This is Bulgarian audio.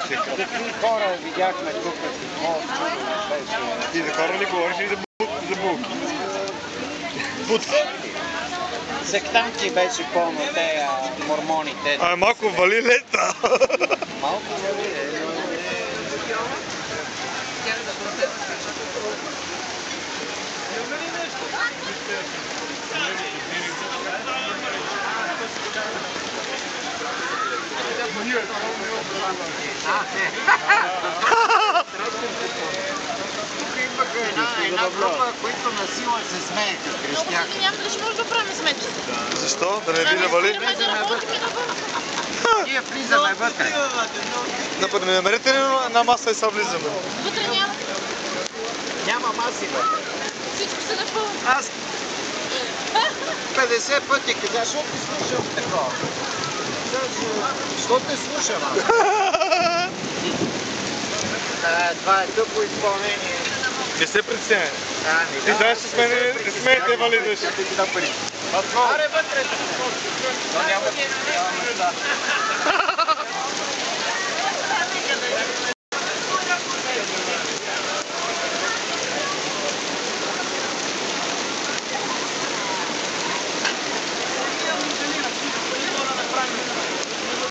Какви хора видяхме тук? Ти за хора ли говориш или за булки? Сектанти беше пълно, те мормоните. Малко вали лета. Малко вали. Една група, които насила се смееха с тях. Няма да ще може да правим сметка. Защо? Да не ви не вали? Ние влизаме вътре. Не намерите ли на маса и са влизаме? Вътре няма. Няма маси вътре. Всичко се напълни. Аз 50 пъти казах, защо ти слушам такова? Защо те слушам аз? Това е тъпо изпълнение. Не се притесняй. Ти знаеш, че не смеете валидаш. Аре вътре! Няма места.